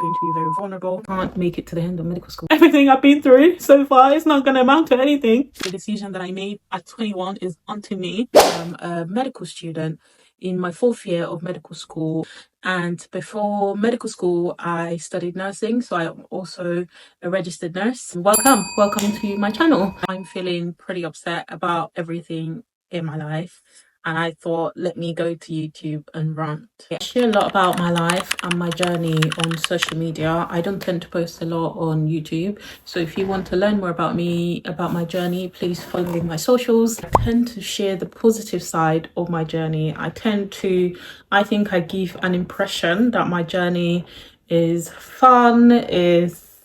going to be very vulnerable. Can't make it to the end of medical school. Everything I've been through so far is not going to amount to anything. The decision that I made at 21 is onto me. I'm a medical student in my 4th year of medical school, and before medical school I studied nursing, so I'm also a registered nurse. Welcome to my channel. I'm feeling pretty upset about everything in my life, and I thought, let me go to YouTube and rant. I share a lot about my life and my journey on social media. I don't tend to post a lot on YouTube, so if you want to learn more about me, about my journey, please follow my socials. I tend to share the positive side of my journey. I think I give an impression that my journey is fun, is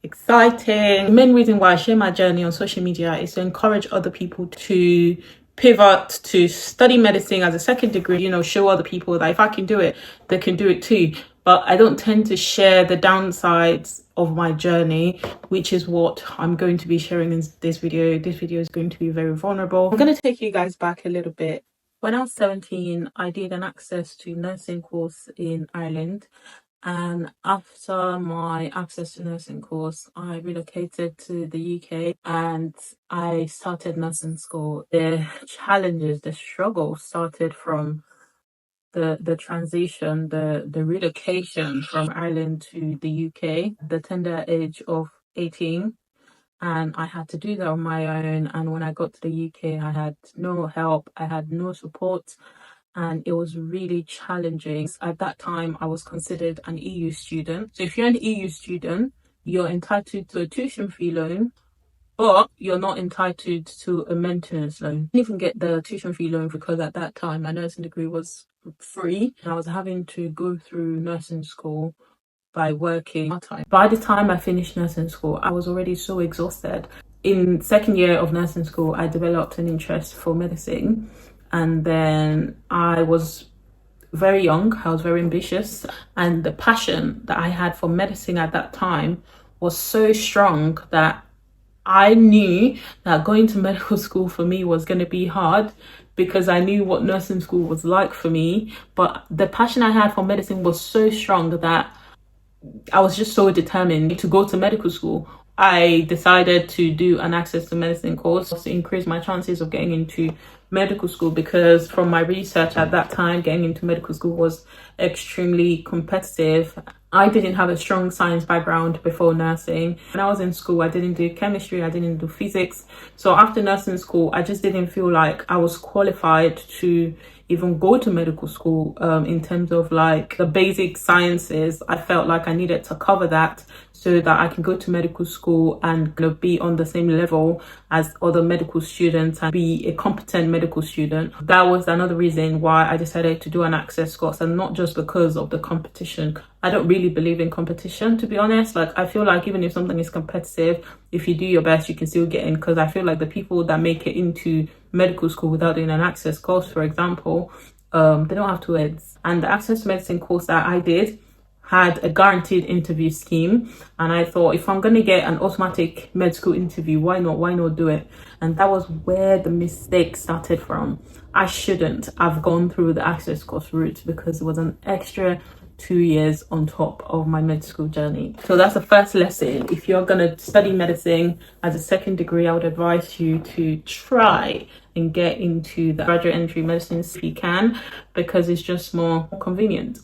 exciting. The main reason why I share my journey on social media is to encourage other people to pivot, to study medicine as a second degree, show other people that if I can do it, they can do it too. But I don't tend to share the downsides of my journey, which is what I'm going to be sharing in this video. This video is going to be very vulnerable. I'm going to take you guys back a little bit. When I was 17, I did an access to nursing course in Ireland. And after my access to nursing course, I relocated to the UK and I started nursing school. The challenges, the struggle started from the transition, the relocation from Ireland to the UK, the tender age of 18. And I had to do that on my own. And when I got to the UK, I had no help, I had no support. And it was really challenging. At that time, I was considered an EU student. So if you're an EU student, you're entitled to a tuition fee loan, but you're not entitled to a maintenance loan. I didn't even get the tuition fee loan because at that time, my nursing degree was free. And I was having to go through nursing school by working part-time. By the time I finished nursing school, I was already so exhausted. In second year of nursing school, I developed an interest for medicine. And then I was very young, I was very ambitious, and the passion that I had for medicine at that time was so strong that I knew that going to medical school for me was going to be hard, because I knew what nursing school was like for me. But the passion I had for medicine was so strong that I was just so determined to go to medical school. I decided to do an access to medicine course to increase my chances of getting into medical school, because from my research at that time, getting into medical school was extremely competitive. I didn't have a strong science background before nursing. When I was in school, I didn't do chemistry, I didn't do physics. So after nursing school, I just didn't feel like I was qualified to even go to medical school. In terms of like the basic sciences, I felt like I needed to cover that so that I can go to medical school and be on the same level as other medical students and be a competent medical student. That was another reason why I decided to do an access course, and not just because of the competition. I don't really believe in competition, to be honest. Like, I feel like even if something is competitive, if you do your best, you can still get in, because I feel like the people that make it into medical school without doing an access course, for example, they don't have two heads. And the access to medicine course that I did had a guaranteed interview scheme, and I thought, if I'm gonna get an automatic med school interview, why not do it? And that was where the mistake started from. I shouldn't have gone through the access course route, because it was an extra 2 years on top of my med school journey. So that's the first lesson. If you're gonna study medicine as a second degree, I would advise you to try and get into the graduate entry medicine if you can, because it's just more convenient.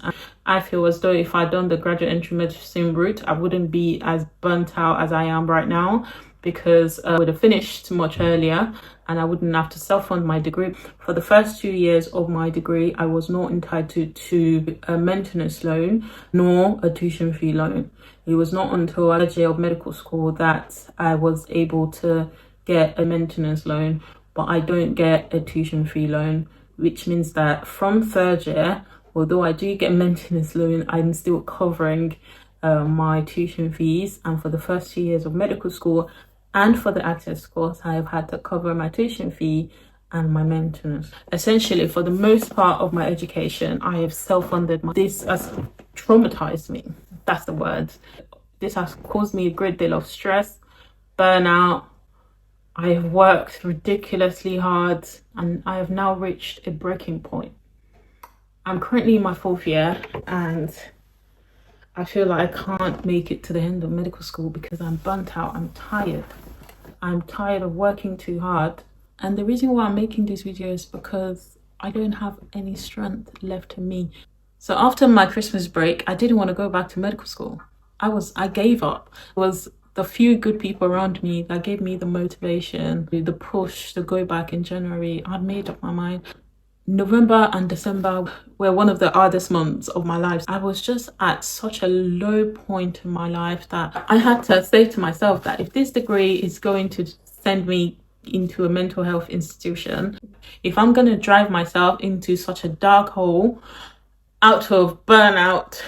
I feel as though if I'd done the graduate entry medicine route, I wouldn't be as burnt out as I am right now, because I would have finished much earlier and I wouldn't have to self-fund my degree. For the first 2 years of my degree, I was not entitled to a maintenance loan nor a tuition fee loan. It was not until third year of medical school that I was able to get a maintenance loan, but I don't get a tuition fee loan, which means that from third year, although I do get a maintenance loan, I'm still covering my tuition fees. And for the first 2 years of medical school and for the access course, I have had to cover my tuition fee and my maintenance. Essentially, for the most part of my education, I have self-funded. This has traumatized me. That's the word. This has caused me a great deal of stress, burnout. I have worked ridiculously hard, and I have now reached a breaking point. I'm currently in my 4th year, and I feel like I can't make it to the end of medical school because I'm burnt out. I'm tired. I'm tired of working too hard. And the reason why I'm making these videos is because I don't have any strength left in me. So after my Christmas break, I didn't want to go back to medical school. I gave up. It was the few good people around me that gave me the motivation, the push to go back in January. I'd made up my mind. November and December were one of the hardest months of my life. I was just at such a low point in my life that I had to say to myself that if this degree is going to send me into a mental health institution, if I'm going to drive myself into such a dark hole out of burnout,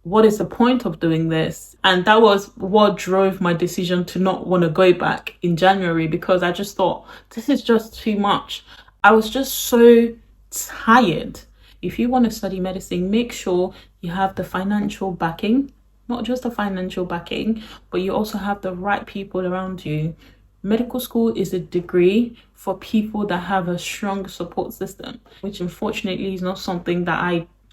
what is the point of doing this? And that was what drove my decision to not want to go back in January, because I just thought, this is just too much. I was just so tired. If you want to study medicine, make sure you have the financial backing, not just the financial backing, but you also have the right people around you. Medical school is a degree for people that have a strong support system, which unfortunately is not something that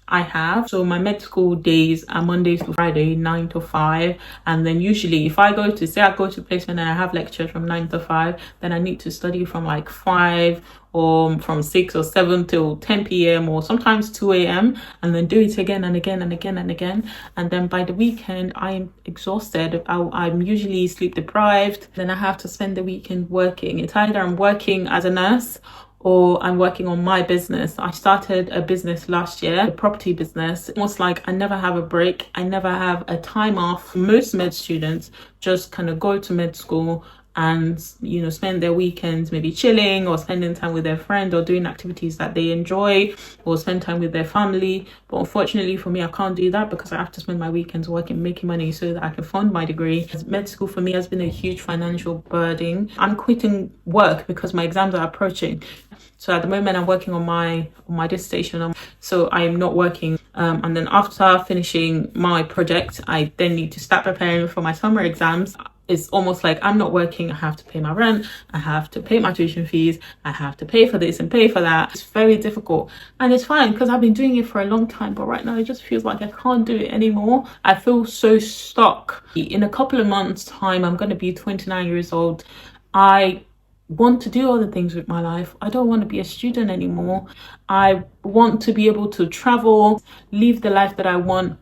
I have. So my med school days are Mondays to Friday, 9 to 5. And then usually if I go to placement and I have lectures from 9 to 5, then I need to study from like 5 or from 6 or 7 till 10 p.m. or sometimes 2 a.m. and then do it again and again and again and again. And then by the weekend, I'm exhausted. I'm usually sleep deprived. Then I have to spend the weekend working. It's either I'm working as a nurse or I'm working on my business. I started a business last year, a property business. Almost like I never have a break. I never have a time off. Most med students just kind of go to med school and, you know, spend their weekends maybe chilling or spending time with their friends or doing activities that they enjoy or spend time with their family. But unfortunately for me, I can't do that because I have to spend my weekends working, making money so that I can fund my degree. Med school for me has been a huge financial burden. I'm quitting work because my exams are approaching. So at the moment I'm working on my dissertation, so I'm not working. And then after finishing my project, I then need to start preparing for my summer exams. It's almost like I'm not working. I have to pay my rent. I have to pay my tuition fees. I have to pay for this and pay for that. It's very difficult, and it's fine because I've been doing it for a long time. But right now it just feels like I can't do it anymore. I feel so stuck. In a couple of months' time, I'm going to be 29 years old. I want to do other things with my life. I don't want to be a student anymore. I want to be able to travel, live the life that I want,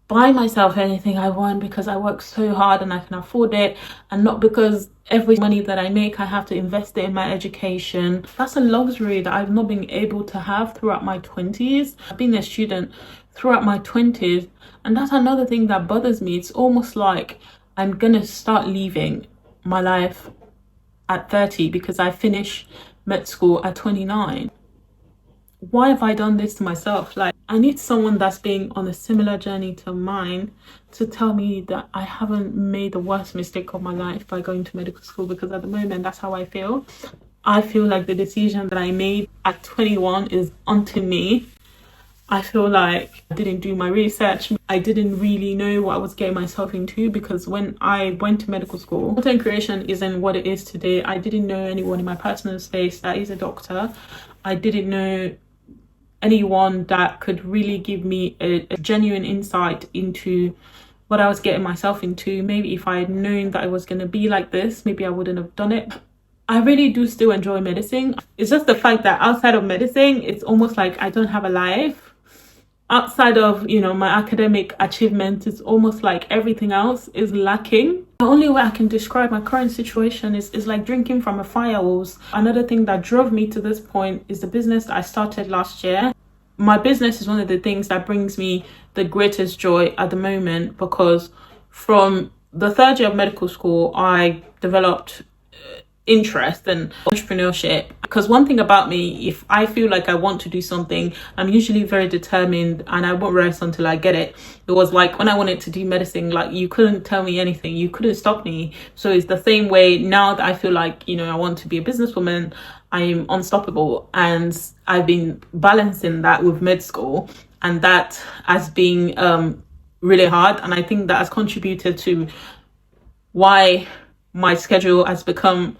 buy myself anything I want because I work so hard and I can afford it, and not because every money that I make I have to invest it in my education. That's a luxury that I've not been able to have throughout my 20s. I've been a student throughout my 20s, and that's another thing that bothers me. It's almost like I'm gonna start leaving my life at 30 because I finish med school at 29. Why have I done this to myself? Like, I need someone that's been on a similar journey to mine to tell me that I haven't made the worst mistake of my life by going to medical school, because at the moment that's how I feel. I feel like the decision that I made at 21 is onto me. I feel like I didn't do my research. I didn't really know what I was getting myself into, because when I went to medical school, content creation isn't what it is today. I didn't know anyone in my personal space that is a doctor. I didn't know anyone that could really give me a genuine insight into what I was getting myself into. Maybe if I had known that it was going to be like this, maybe I wouldn't have done it. I really do still enjoy medicine. It's just the fact that outside of medicine, it's almost like I don't have a life. Outside of, you know, my academic achievements, it's almost like everything else is lacking. The only way I can describe my current situation is like drinking from a fire hose. Another thing that drove me to this point is the business that I started last year. My business is one of the things that brings me the greatest joy at the moment, because from the third year of medical school, I developed interest and entrepreneurship. Because one thing about me, if I feel like I want to do something, I'm usually very determined and I won't rest until I get it. It was like when I wanted to do medicine, like you couldn't tell me anything, you couldn't stop me. So it's the same way now that I feel like, you know, I want to be a businesswoman, I'm unstoppable. And I've been balancing that with med school, and that has been really hard. And I think that has contributed to why my schedule has become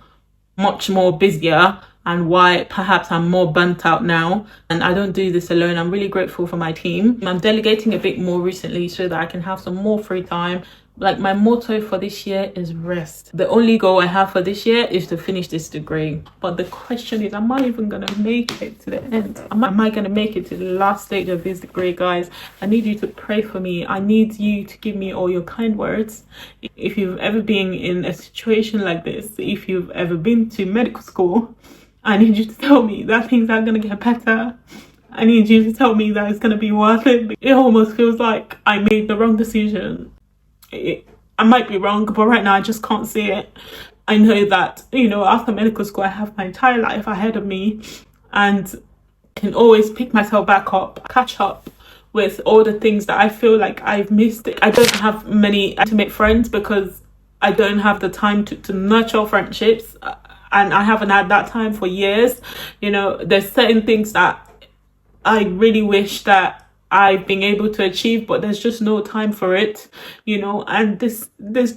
much more busier and why perhaps I'm more burnt out now. And I don't do this alone. I'm really grateful for my team. I'm delegating a bit more recently so that I can have some more free time. Like, my motto for this year is rest. The only goal I have for this year is to finish this degree. But the question is, am I even gonna make it to the end? Am I gonna make it to the last stage of this degree, guys? I need you to pray for me. I need you to give me all your kind words. If you've ever been in a situation like this, if you've ever been to medical school, I need you to tell me that things are gonna get better. I need you to tell me that it's gonna be worth it. It almost feels like I made the wrong decision. I might be wrong, but right now I just can't see it. I know that, you know, after medical school I have my entire life ahead of me, and can always pick myself back up, catch up with all the things that I feel like I've missed. I don't have many intimate friends because I don't have the time to nurture friendships, and I haven't had that time for years. You know, there's certain things that I really wish that I've been able to achieve, but there's just no time for it, you know. And this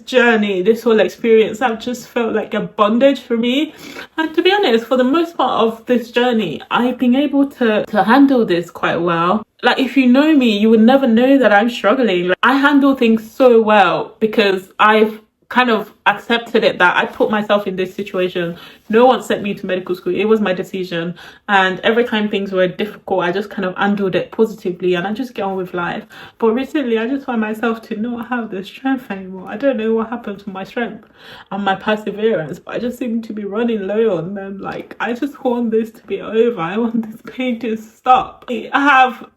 journey, this whole experience, I've just felt like a bondage for me. And to be honest, for the most part of this journey, I've been able to handle this quite well. Like, if you know me, you would never know that I'm struggling. Like, I handle things so well because I've kind of accepted it, that I put myself in this situation. No one sent me to medical school. It was my decision. And every time things were difficult, I just kind of handled it positively and I just get on with life. But recently, I just find myself to not have the strength anymore. I don't know what happened to my strength and my perseverance, but I just seem to be running low on them. Like, I just want this to be over. I want this pain to stop. I have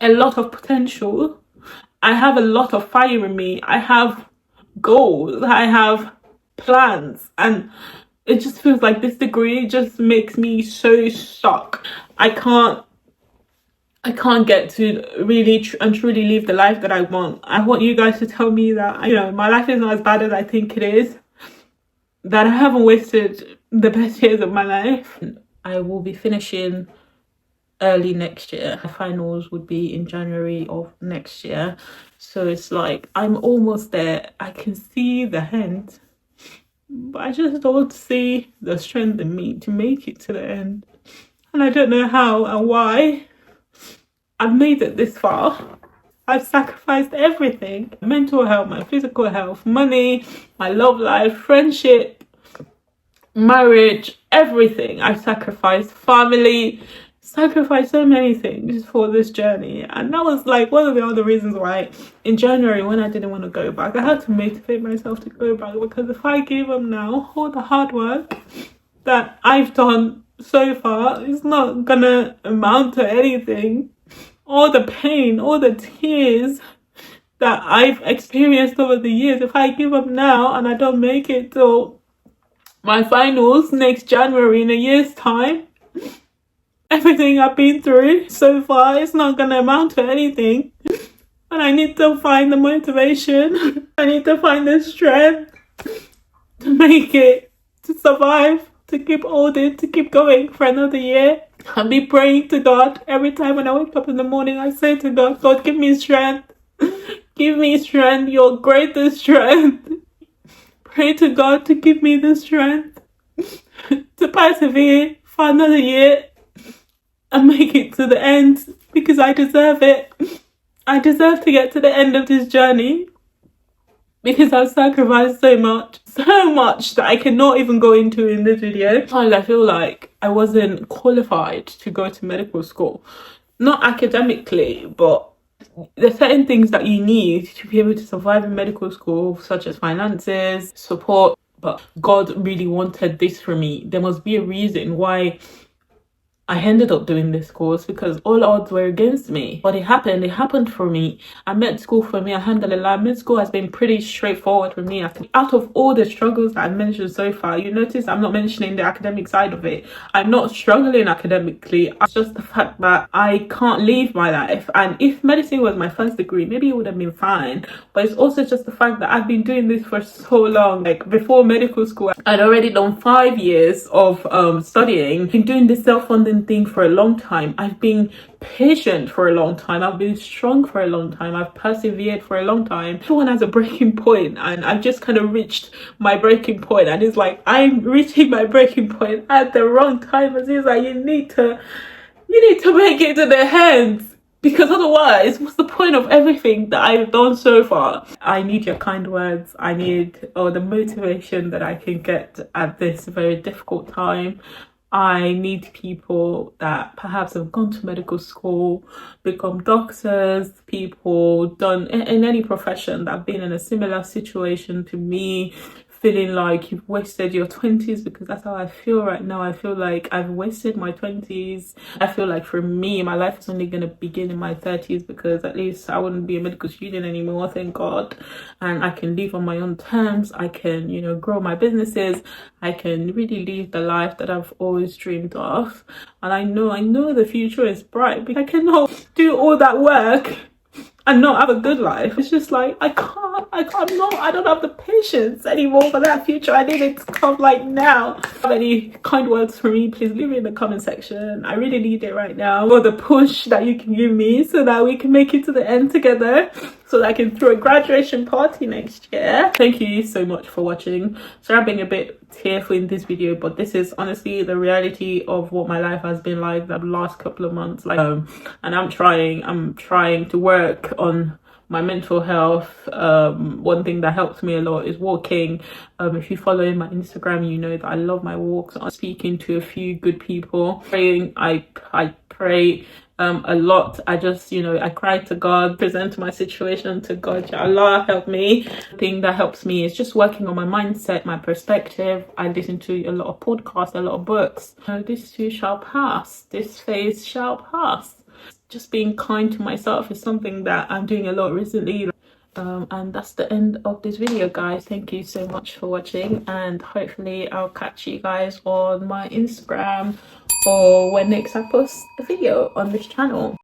a lot of potential. I have a lot of fire in me. I have goals, I have plans, and it just feels like this degree just makes me so stuck. I can't get to really and truly live the life that I want. I want you guys to tell me that, you know, my life is not as bad as I think it is, that I haven't wasted the best years of my life. I will be finishing early next year. My finals would be in January of next year, so it's like I'm almost there. I can see the end, but I just don't see the strength in me to make it to the end, and I don't know how and why. I've made it this far. I've sacrificed everything: mental health, my physical health, money, my love life, friendship, marriage, everything. I've sacrificed, family, sacrificed so many things for this journey. And that was like one of the other reasons why in January, when I didn't want to go back, I had to motivate myself to go back, because if I give up now, all the hard work that I've done so far is not gonna amount to anything. All the pain, all the tears that I've experienced over the years, if I give up now and I don't make it till my finals next January in a year's time, everything I've been through so far is not gonna amount to anything. And I need to find the motivation. I need to find the strength to make it, to survive, to keep holding, to keep going for another year. I'll be praying to God every time when I wake up in the morning. I say to God, God, give me strength. Give me strength, your greatest strength. Pray to God to give me the strength to persevere for another year and make it to the end, because I deserve it. I deserve to get to the end of this journey, because I've sacrificed so much that I cannot even go into in this video. And I feel like I wasn't qualified to go to medical school. Not academically, but there's certain things that you need to be able to survive in medical school, such as finances, support. But God really wanted this for me. There must be a reason why I ended up doing this course, because all odds were against me. But it happened for me. Med school for me, alhamdulillah, med school has been pretty straightforward for me. Out of all the struggles that I've mentioned so far, you notice I'm not mentioning the academic side of it. I'm not struggling academically. It's just the fact that I can't live my life. And if medicine was my first degree, maybe it would have been fine. But it's also just the fact that I've been doing this for so long. Like, before medical school, I'd already done 5 years of studying. Been doing this self-funding certain thing for a long time. I've been patient for a long time. I've been strong for a long time. I've persevered for a long time. Everyone has a breaking point, and I've just kind of reached my breaking point, and it's like I'm reaching my breaking point at the wrong time. And it's like you need to make it to the end, because otherwise what's the point of everything that I've done so far? I need your kind words. I need the motivation that I can get at this very difficult time. I need people that perhaps have gone to medical school, become doctors, people done in any profession that have been in a similar situation to me, feeling like you've wasted your 20s, because that's how I feel right now. I feel like I've wasted my 20s. I feel like for me, my life is only going to begin in my 30s, because at least I wouldn't be a medical student anymore, thank God. And I can live on my own terms. I can, grow my businesses. I can really live the life that I've always dreamed of. And I know the future is bright, but I cannot do all that work and not have a good life. It's just like I don't have the patience anymore for that future. I need it to come like now. If you have any kind words for me, please leave it in the comment section. I really need it right now, or the push that you can give me, so that we can make it to the end together, so that I can throw a graduation party next year. Thank you so much for watching. Sorry I'm being a bit tearful in this video, but this is honestly the reality of what my life has been like the last couple of months. And I'm trying to work on my mental health. One thing that helps me a lot is walking. If you follow my Instagram, you know that I love my walks. I'm speaking to a few good people, praying. I pray a lot. I just, I cry to God, present my situation to God. Allah help me. The thing that helps me is just working on my mindset, my perspective. I listen to a lot of podcasts, a lot of books. This too shall pass. This phase shall pass. Just being kind to myself is something that I'm doing a lot recently. And that's the end of this video, guys. Thank you so much for watching, and hopefully I'll catch you guys on my Instagram or when next I post a video on this channel.